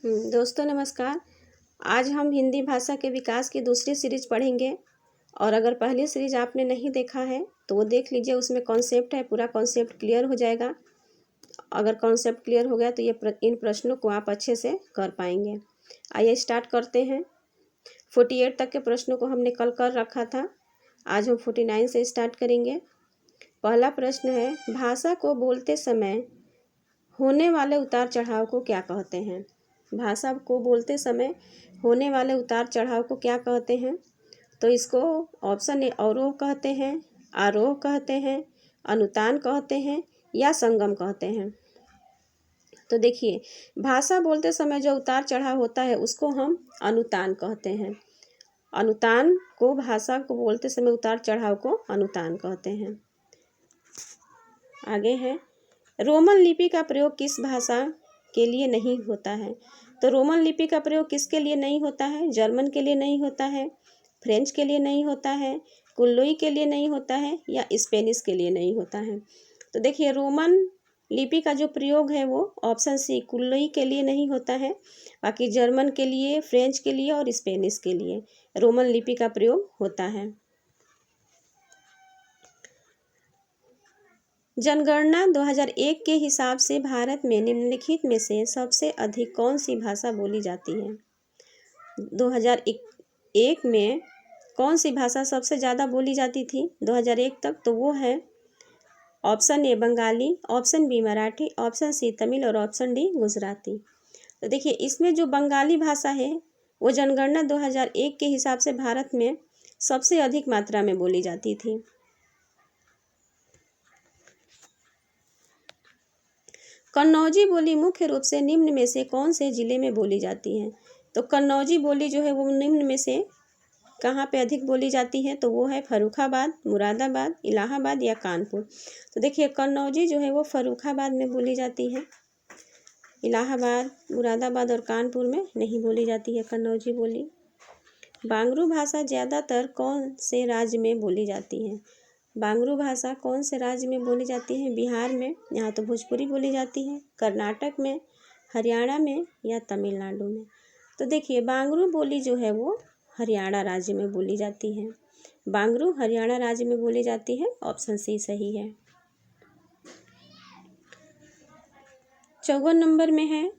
दोस्तों नमस्कार। आज हम हिंदी भाषा के विकास की दूसरी सीरीज पढ़ेंगे। और अगर पहली सीरीज आपने नहीं देखा है तो वो देख लीजिए, उसमें कॉन्सेप्ट है, पूरा कॉन्सेप्ट क्लियर हो जाएगा। अगर कॉन्सेप्ट क्लियर हो गया तो इन प्रश्नों को आप अच्छे से कर पाएंगे। आइए स्टार्ट करते हैं। 48 तक के प्रश्नों को हमने कल कर रखा था, आज हम 49 से स्टार्ट करेंगे। पहला प्रश्न है, भाषा को बोलते समय होने वाले उतार चढ़ाव को क्या कहते हैं? भाषा को बोलते समय होने वाले उतार चढ़ाव को क्या कहते हैं? तो इसको ऑप्शन ए अवरोह कहते हैं, आरोह कहते हैं, अनुतान कहते हैं या संगम कहते हैं। तो देखिए, भाषा बोलते समय जो उतार चढ़ाव होता है उसको हम अनुतान कहते हैं। अनुतान को, भाषा को बोलते समय उतार चढ़ाव को अनुतान कहते हैं। आगे है, रोमन लिपि का प्रयोग किस भाषा के लिए नहीं होता है? तो रोमन लिपि का प्रयोग किसके लिए नहीं होता है? जर्मन के लिए नहीं होता है, फ्रेंच के लिए नहीं होता है, कुल्लोई के लिए नहीं होता है या स्पेनिश के लिए नहीं होता है। तो देखिए, रोमन लिपि का जो प्रयोग है वो ऑप्शन सी कुल्लोई के लिए नहीं होता है। बाकी जर्मन के लिए, फ्रेंच के लिए और स्पेनिश के लिए रोमन लिपि का प्रयोग होता है। जनगणना 2001 के हिसाब से भारत में निम्नलिखित में से सबसे अधिक कौन सी भाषा बोली जाती है? 2001 में कौन सी भाषा सबसे ज़्यादा बोली जाती थी 2001 तक? तो वो है option A Bengali, option B Marathi, option C Tamil और ऑप्शन डी गुजराती। तो देखिए, इसमें जो बंगाली भाषा है वो जनगणना 2001 के हिसाब से भारत में सबसे अधिक मात्रा में बोली जाती थी। कन्नौजी बोली मुख्य रूप से निम्न में से कौन से जिले में बोली जाती है? तो कन्नौजी बोली जो है वो निम्न में से कहाँ पे अधिक बोली जाती है? तो वो है फर्रुखाबाद, मुरादाबाद, इलाहाबाद या कानपुर। तो देखिए, कन्नौजी जो है वो फर्रुखाबाद में बोली जाती है, इलाहाबाद, मुरादाबाद और कानपुर में नहीं बोली जाती है कन्नौजी बोली। बांगरू भाषा ज़्यादातर कौन से राज्य में बोली जाती है? बांगरू भाषा कौन से राज्य में बोली जाती है? बिहार में, यहाँ तो भोजपुरी बोली जाती है, कर्नाटक में, हरियाणा में या तमिलनाडु में। तो देखिए, बांगरू बोली जो है वो हरियाणा राज्य में बोली जाती है। बांगरू हरियाणा राज्य में बोली जाती है, ऑप्शन सी सही है। 54 नंबर में है,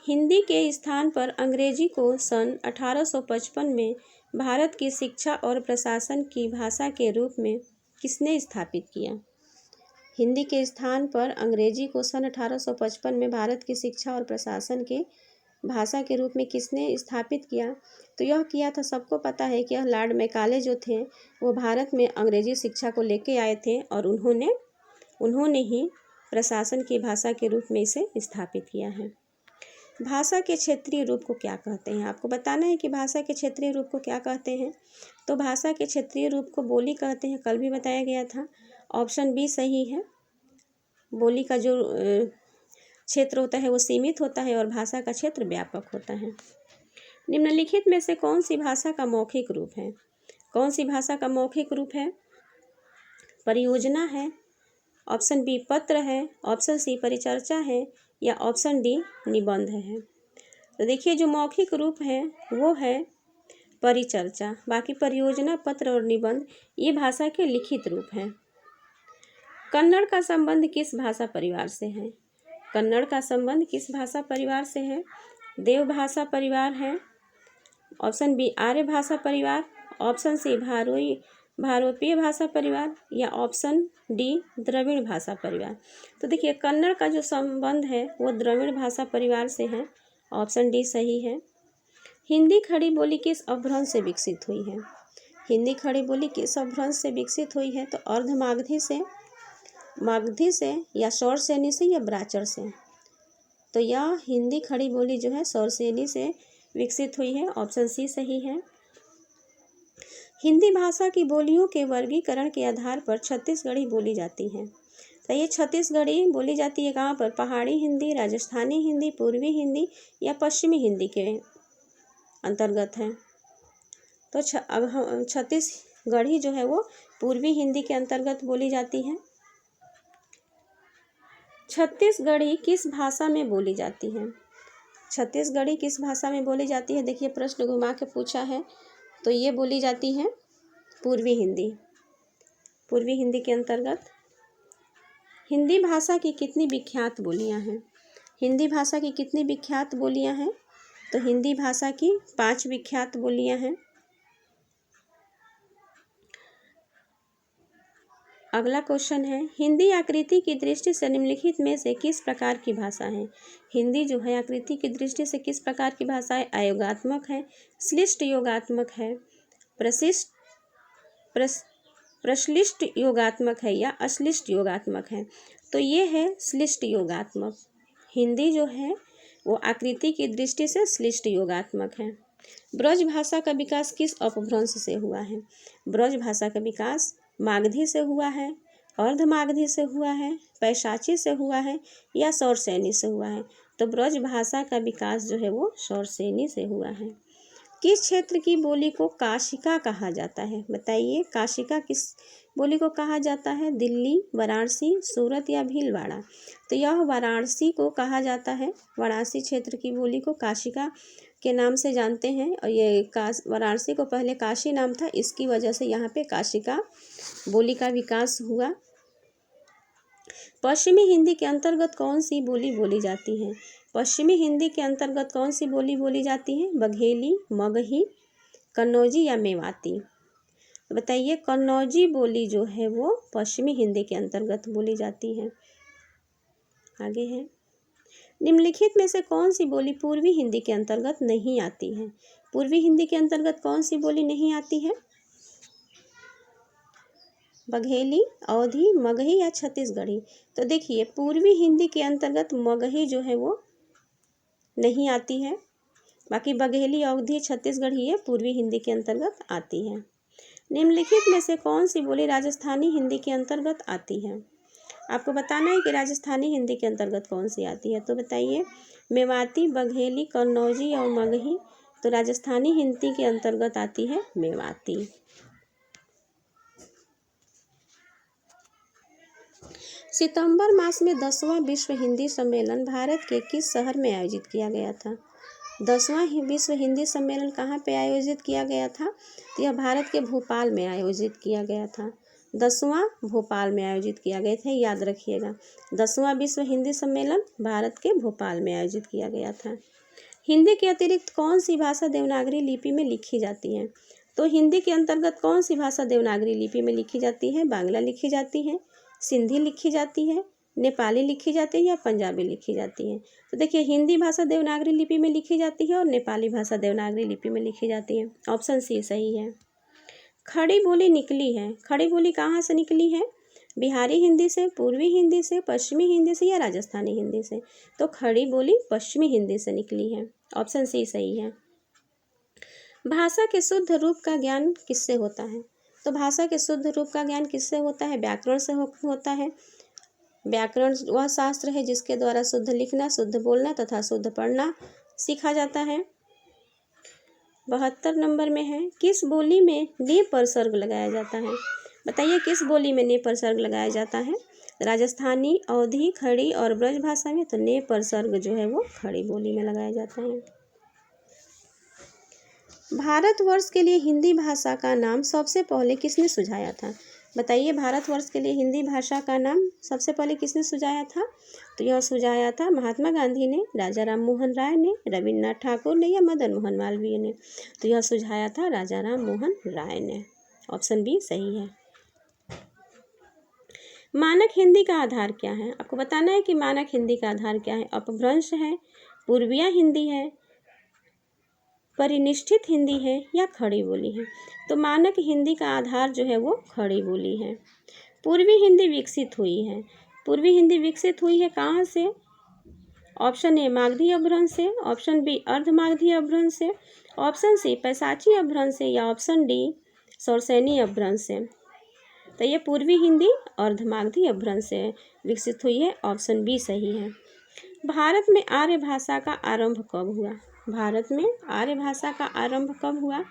हिंदी के स्थान पर अंग्रेजी को सन 1855 में भारत की शिक्षा और प्रशासन की भाषा के रूप में किसने स्थापित किया? हिंदी के स्थान पर अंग्रेजी को सन 1855 में भारत की शिक्षा और प्रशासन के भाषा के रूप में किसने स्थापित किया? तो यह किया था, सबको पता है कि यह लॉर्ड मैकाले जो थे वो भारत में अंग्रेजी शिक्षा को लेके आए थे और उन्होंने ही प्रशासन की भाषा के रूप में इसे स्थापित किया है। भाषा के क्षेत्रीय रूप को क्या कहते हैं? आपको बताना है कि भाषा के क्षेत्रीय रूप को क्या कहते हैं। तो भाषा के क्षेत्रीय रूप को बोली कहते हैं, कल भी बताया गया था, ऑप्शन बी सही है। बोली का जो क्षेत्र होता है वो सीमित होता है और भाषा का क्षेत्र व्यापक होता है। निम्नलिखित में से कौन सी भाषा का मौखिक रूप है? कौन सी भाषा का मौखिक रूप है? परियोजना है, ऑप्शन बी पत्र है, ऑप्शन सी परिचर्चा है या ऑप्शन डी निबंध है। तो देखिए, जो मौखिक रूप है वो है परिचर्चा। बाकी परियोजना, पत्र और निबंध ये भाषा के लिखित रूप हैं। कन्नड़ का संबंध किस भाषा परिवार से है? कन्नड़ का संबंध किस भाषा परिवार से है? देव भाषा परिवार है, ऑप्शन बी आर्य भाषा परिवार, ऑप्शन सी भारोपीय भाषा परिवार या ऑप्शन डी द्रविड़ भाषा परिवार। तो देखिए, कन्नड़ का जो संबंध है वो द्रविड़ भाषा परिवार से है, ऑप्शन डी सही है। हिंदी खड़ी बोली किस अपभ्रंश से विकसित हुई है? हिंदी खड़ी बोली किस अपभ्रंश से विकसित हुई है? तो अर्धमागधी से, मागधी से या सौरसेनी से या ब्राचर से। तो यह हिंदी खड़ी बोली जो है सौरसेनी से विकसित हुई है, ऑप्शन सी सही है। हिंदी भाषा की बोलियों के वर्गीकरण के आधार पर छत्तीसगढ़ी बोली जाती है। तो ये छत्तीसगढ़ी बोली जाती है कहाँ पर? पहाड़ी हिंदी, राजस्थानी हिंदी, पूर्वी हिंदी या पश्चिमी हिंदी के अंतर्गत है। तो छत्तीसगढ़ी जो है वो पूर्वी हिंदी के अंतर्गत बोली जाती है। छत्तीसगढ़ी किस भाषा में बोली जाती है? छत्तीसगढ़ी किस भाषा में बोली जाती है? देखिए प्रश्न घुमा के पूछा है, तो ये बोली जाती है पूर्वी हिंदी। पूर्वी हिंदी के अंतर्गत हिंदी भाषा की कितनी विख्यात बोलियां हैं? हिंदी भाषा की कितनी विख्यात बोलियां हैं? तो हिंदी भाषा की 5 विख्यात बोलियां हैं। अगला क्वेश्चन है, हिंदी आकृति की दृष्टि से निम्नलिखित में से किस प्रकार की भाषा है? हिंदी जो है आकृति की दृष्टि से किस प्रकार की भाषा है? अयोगात्मक है, श्लिष्ट योगात्मक है, प्रश्लिष्ट योगात्मक है या अश्लिष्ट योगात्मक है? तो ये है श्लिष्ट योगात्मक। हिंदी जो है वो आकृति की दृष्टि से श्लिष्ट योगात्मक है। ब्रज भाषा का विकास किस अपभ्रंश से हुआ है? ब्रज भाषा का विकास मागधी से हुआ है, अर्धमागधी से हुआ है, पैशाची से हुआ है या सौरसेनी से हुआ है? तो ब्रज भाषा का विकास जो है वो सौरसेनी से हुआ है। किस क्षेत्र की बोली को काशिका कहा जाता है? बताइए, काशिका किस बोली को कहा जाता है? दिल्ली, वाराणसी, सूरत या भीलवाड़ा? तो यह वाराणसी को कहा जाता है। वाराणसी क्षेत्र की बोली को काशिका के नाम से जानते हैं, और ये वाराणसी को पहले काशी नाम था, इसकी वजह से यहाँ पे काशिका बोली का विकास हुआ। पश्चिमी हिंदी के अंतर्गत कौन सी बोली बोली जाती है? पश्चिमी हिंदी के अंतर्गत कौन सी बोली बोली जाती है? बघेली, मगही, कन्नौजी या मेवाती? तो बताइए, कन्नौजी बोली जो है वो पश्चिमी हिंदी के अंतर्गत बोली जाती है। आगे है, निम्नलिखित में से कौन सी बोली पूर्वी हिंदी के अंतर्गत नहीं आती है? पूर्वी हिंदी के अंतर्गत कौन सी बोली नहीं आती है? बघेली, अवधी, मगही या छत्तीसगढ़ी? तो देखिए, पूर्वी हिंदी के अंतर्गत मगही जो है वो नहीं आती है, बाकी बघेली, अवधी, छत्तीसगढ़ी ये पूर्वी हिंदी के अंतर्गत आती है। निम्नलिखित में से कौन सी बोली राजस्थानी हिंदी के अंतर्गत आती है? आपको बताना है कि राजस्थानी हिंदी के अंतर्गत कौन सी आती है। तो बताइए, मेवाती, बघेली, कन्नौजी और मगही? तो राजस्थानी हिंदी के अंतर्गत आती है मेवाती। सितंबर मास में 10वां विश्व हिंदी सम्मेलन भारत के किस शहर में आयोजित किया गया था? 10वां विश्व हिंदी सम्मेलन कहाँ पे आयोजित किया गया था? तो यह भारत के भोपाल में आयोजित किया गया था। 10वां भोपाल में आयोजित किया गया था, याद रखिएगा। 10वां विश्व हिंदी सम्मेलन भारत के भोपाल में आयोजित किया गया था। हिंदी के अतिरिक्त कौन सी भाषा देवनागरी लिपि में लिखी जाती है? तो हिंदी के अंतर्गत कौन सी भाषा देवनागरी लिपि में लिखी जाती है? बांग्ला लिखी जाती है, सिंधी लिखी जाती है, नेपाली लिखी जाती है या पंजाबी लिखी जाती है? तो देखिए, हिंदी भाषा देवनागरी लिपि में लिखी जाती है और नेपाली भाषा देवनागरी लिपि में लिखी जाती है। ऑप्शन सी सही है। खड़ी बोली निकली है, खड़ी बोली कहाँ से निकली है? बिहारी हिंदी से, पूर्वी हिंदी से, पश्चिमी हिंदी से या राजस्थानी हिंदी से? तो खड़ी बोली पश्चिमी हिंदी से निकली है। ऑप्शन सी सही है। भाषा के शुद्ध रूप का ज्ञान किससे होता है? तो भाषा के शुद्ध रूप का ज्ञान किससे होता है? व्याकरण से होता है। व्याकरण वह शास्त्र है जिसके द्वारा शुद्ध लिखना, शुद्ध बोलना तथा शुद्ध पढ़ना सीखा जाता है। 72 नंबर में है, किस बोली में ने पर सर्ग लगाया जाता है? बताइए, किस बोली में ने पर सर्ग लगाया जाता है? राजस्थानी, अवधी, खड़ी और ब्रज भाषा में? तो ने पर सर्ग जो है वो खड़ी बोली में लगाया जाता है। भारतवर्ष के लिए हिंदी भाषा का नाम सबसे पहले किसने सुझाया था? बताइए, भारतवर्ष के लिए हिंदी भाषा का नाम सबसे पहले किसने सुझाया था? तो यह सुझाया था महात्मा गांधी ने, राजा राम मोहन राय ने, रविन्द्रनाथ ठाकुर ने या मदन मोहन मालवीय ने? तो यह सुझाया था राजा राम मोहन राय ने। ऑप्शन बी सही है। मानक हिंदी का आधार क्या है? आपको बताना है कि मानक हिंदी का आधार क्या है। अपभ्रंश है, पूर्विया हिंदी है, परिनिष्ठित हिंदी है या खड़ी बोली है? तो मानक हिंदी का आधार जो है वो खड़ी बोली है। पूर्वी हिंदी विकसित हुई है, पूर्वी हिंदी विकसित हुई है कहाँ से? ऑप्शन ए मागधी अपभ्रंश से, ऑप्शन बी अर्धमागधी अपभ्रंश से, ऑप्शन सी पैशाची अपभ्रंश से या ऑप्शन डी सौरसेनी अपभ्रंश से? तो ये पूर्वी हिंदी अर्धमागधी अपभ्रंश से विकसित हुई है। ऑप्शन बी सही है। भारत में आर्य भाषा का आरंभ कब हुआ? भारत में आर्य भाषा का आरंभ कब हुआ?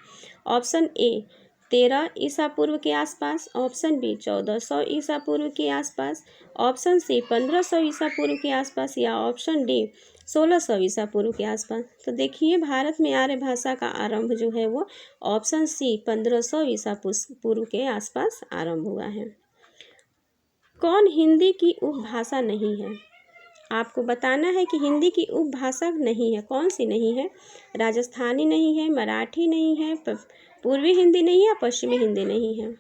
ऑप्शन ए 13 ईसा पूर्व के आसपास, ऑप्शन बी 1400 ईसा पूर्व के आसपास, ऑप्शन सी 1500 ईसा पूर्व के आसपास या ऑप्शन डी 1600 ईसा पूर्व के आसपास। तो देखिए भारत में आर्य भाषा का आरंभ जो है वो ऑप्शन सी 1500 ईसा पूर्व के आसपास आरंभ हुआ है। कौन हिंदी की उपभाषा नहीं है? आपको बताना है कि हिंदी की उपभाषा नहीं है, कौन सी नहीं है? राजस्थानी नहीं है, मराठी नहीं है, पूर्वी हिंदी नहीं है, पश्चिमी हिंदी नहीं है।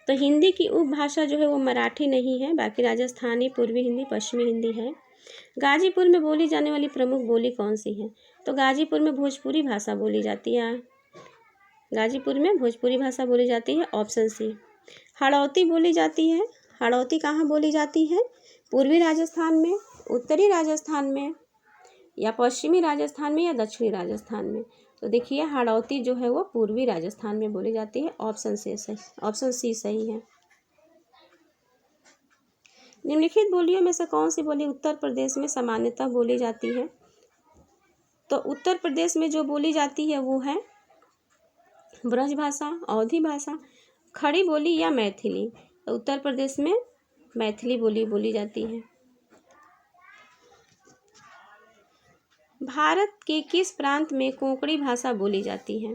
तो हिंदी की उपभाषा जो है वो मराठी नहीं है, बाकी राजस्थानी, पूर्वी हिंदी, पश्चिमी हिंदी है। गाजीपुर में बोली जाने वाली प्रमुख बोली कौन सी है? तो गाजीपुर में भोजपुरी भाषा बोली जाती है। गाजीपुर में भोजपुरी भाषा बोली जाती है, ऑप्शन सी। हाड़ौती बोली जाती है। हाड़ौती कहाँ बोली जाती है? पूर्वी राजस्थान में, उत्तरी राजस्थान में, या पश्चिमी राजस्थान में, या दक्षिणी राजस्थान में। तो देखिए हाड़ौती जो है वो पूर्वी राजस्थान में बोली जाती है, ऑप्शन सी सही है। निम्नलिखित बोलियों में से कौन सी बोली उत्तर प्रदेश में सामान्यतः बोली जाती है? तो उत्तर प्रदेश में जो बोली जाती है वो है ब्रजभाषा, अवधी भाषा, खड़ी बोली या मैथिली। तो उत्तर प्रदेश में मैथिली बोली जाती है। भारत के किस प्रांत में कोंकणी भाषा बोली जाती है?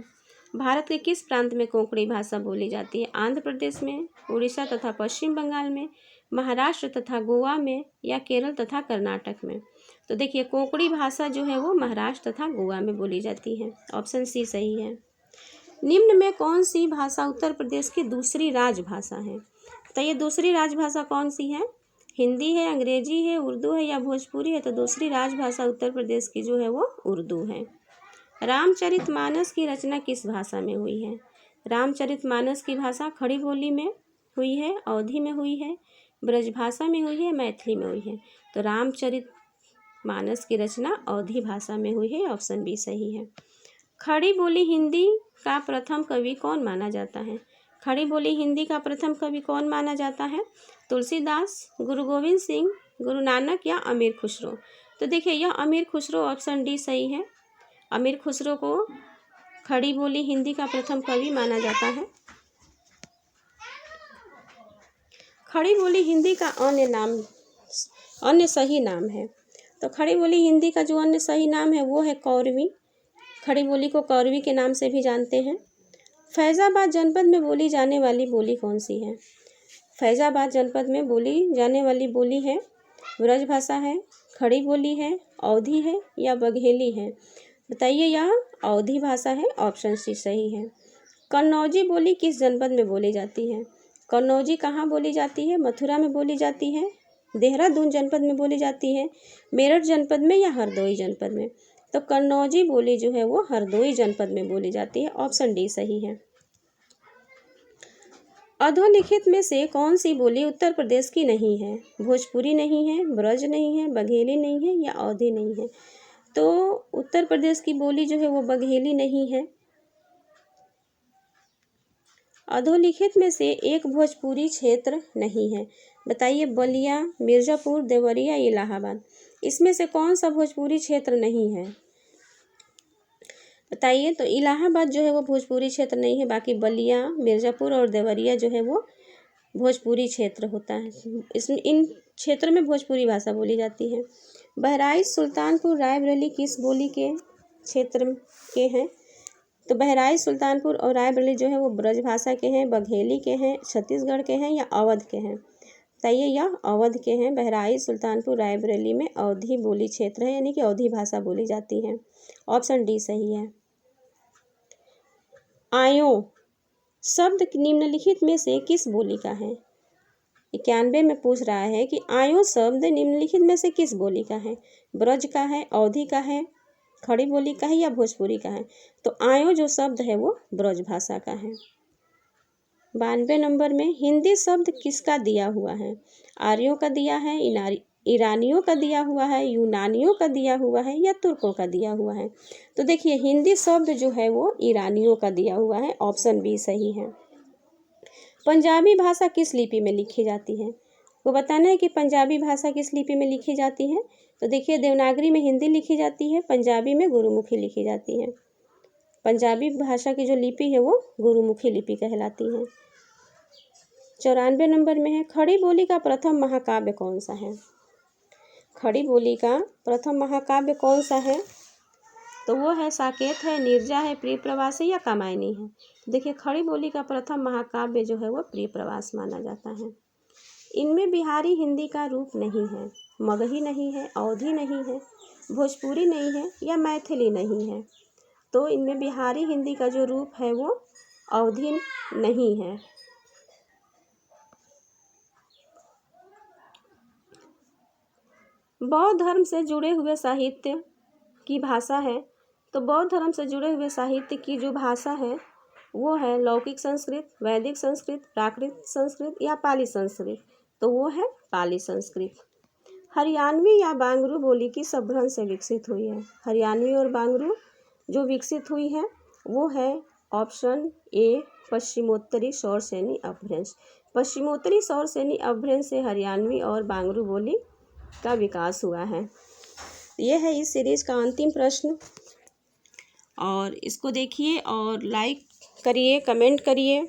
भारत के किस प्रांत में कोंकणी भाषा बोली जाती है? आंध्र प्रदेश में, उड़ीसा तथा पश्चिम बंगाल में, महाराष्ट्र तथा गोवा में, या केरल तथा कर्नाटक में। तो देखिए कोंकणी भाषा जो है वो महाराष्ट्र तथा गोवा में बोली जाती है, ऑप्शन सी सही है। निम्न में कौन सी भाषा उत्तर प्रदेश की दूसरी राजभाषा है? तो ये दूसरी राजभाषा कौन सी है? हिंदी है, अंग्रेजी है, उर्दू है, या भोजपुरी है? तो दूसरी राजभाषा उत्तर प्रदेश की जो है वो उर्दू है। रामचरितमानस की रचना किस भाषा में हुई है? रामचरितमानस की भाषा खड़ी बोली में हुई है, अवधी में हुई है, ब्रजभाषा में हुई है, मैथिली में हुई है। तो रामचरितमानस की रचना अवधी भाषा में हुई है, ऑप्शन बी सही है। खड़ी बोली हिंदी का प्रथम कवि कौन माना जाता है? खड़ी बोली हिंदी का प्रथम कवि कौन माना जाता है? तुलसीदास, गुरु गोविंद सिंह, गुरु नानक, या अमीर खुसरो। तो देखिए यह अमीर खुसरो, ऑप्शन डी सही है। अमीर खुसरो को खड़ी बोली हिंदी का प्रथम कवि माना जाता है। खड़ी बोली हिंदी का अन्य सही नाम है। तो खड़ी बोली हिंदी का जो अन्य सही नाम है वो है कौरवी। खड़ी बोली को कौरवी के नाम से भी जानते हैं। फैज़ाबाद जनपद में बोली जाने वाली बोली कौन सी है? फैज़ाबाद जनपद में बोली जाने वाली बोली है ब्रजभाषा है, खड़ी बोली है, अवधी है, या बघेली है? बताइए यह अवधी भाषा है, ऑप्शन सी सही है। कन्नौजी बोली किस जनपद में बोली जाती है? कन्नौजी कहाँ बोली जाती है? मथुरा में बोली जाती है, देहरादून जनपद में बोली जाती है, मेरठ जनपद में, या हरदोई जनपद में? तो कन्नौजी बोली जो है वो हरदोई जनपद में बोली जाती है, ऑप्शन डी सही है। अधोलिखित में से कौन सी बोली उत्तर प्रदेश की नहीं है? भोजपुरी नहीं है, ब्रज नहीं है, बघेली नहीं है, या अवधी नहीं है? तो उत्तर प्रदेश की बोली जो है वो बघेली नहीं है। अधोलिखित में से एक भोजपुरी क्षेत्र नहीं है। बताइए बलिया, मिर्ज़ापुर, देवरिया, इलाहाबाद। इसमें से कौन सा भोजपुरी क्षेत्र नहीं है? बताइए। तो इलाहाबाद जो है वो भोजपुरी क्षेत्र नहीं है, बाकी बलिया, मिर्ज़ापुर और देवरिया जो है वो भोजपुरी क्षेत्र होता है। इसमें इन क्षेत्रों में भोजपुरी भाषा बोली जाती है। बहराइच, सुल्तानपुर, रायबरेली किस बोली के क्षेत्र के हैं? तो बहराइच, सुल्तानपुर और रायबरेली जो है वो ब्रजभाषा के हैं, बघेली के हैं, छत्तीसगढ़ के हैं, या अवध के हैं? बताइए यह अवध के हैं। बहराइच, सुल्तानपुर, रायबरेली में अवधी बोली क्षेत्र है, यानी कि अवधी भाषा बोली जाती है, ऑप्शन डी सही है। आयो शब्द निम्नलिखित में से किस बोली का है? 91 में पूछ रहा है कि आयो शब्द निम्नलिखित में से किस बोली का है? ब्रज का है, अवधी का है, खड़ी बोली का है, या भोजपुरी का है? तो आयो जो शब्द है वो ब्रज भाषा का है। 92 नंबर में हिंदी शब्द किसका दिया हुआ है? आर्यों का दिया है, ईरानियों का दिया हुआ है, यूनानियों का दिया हुआ है, या तुर्कों का दिया हुआ है? तो देखिए हिंदी शब्द जो है वो ईरानियों का दिया हुआ है, ऑप्शन बी सही है। पंजाबी भाषा किस लिपि में लिखी जाती है? वो बताना है कि पंजाबी भाषा किस लिपि में लिखी जाती है। तो देखिए देवनागरी में हिंदी लिखी जाती है, पंजाबी में गुरुमुखी लिखी जाती है। पंजाबी भाषा की जो लिपि है वो गुरुमुखी लिपि कहलाती है। 94 नंबर में है खड़ी बोली का प्रथम महाकाव्य कौन सा है? खड़ी बोली का प्रथम महाकाव्य कौन सा है? तो वो है साकेत है, नीरजा है, प्रिय प्रवास है या कामायनी है। देखिए खड़ी बोली का प्रथम महाकाव्य जो है वो प्रिय प्रवास माना जाता है। इनमें बिहारी हिंदी का रूप नहीं है, मगही नहीं है, अवधी नहीं है, भोजपुरी नहीं है या मैथिली नहीं है। तो इनमें बिहारी हिंदी का जो रूप है वो अवधी नहीं है। बौद्ध धर्म से जुड़े हुए साहित्य की भाषा है। तो बौद्ध धर्म से जुड़े हुए साहित्य की जो भाषा है वो है लौकिक संस्कृत, वैदिक संस्कृत, प्राकृत संस्कृत या पाली संस्कृत। तो वो है पाली संस्कृत। हरियाणवी या बांगरू बोली किस अपभ्रंश से विकसित हुई है? हरियाणवी और बांगरू जो विकसित हुई है वो है ऑप्शन ए पश्चिमोत्तरी शौरसेनी अपभ्रंश। पश्चिमोत्तरी शौरसेनी अपभ्रंश से हरियाणवी और बांगरू बोली का विकास हुआ है। ये है इस सीरीज का अंतिम प्रश्न और इसको देखिए और लाइक करिए, कमेंट करिए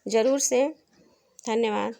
ज़रूर से। धन्यवाद।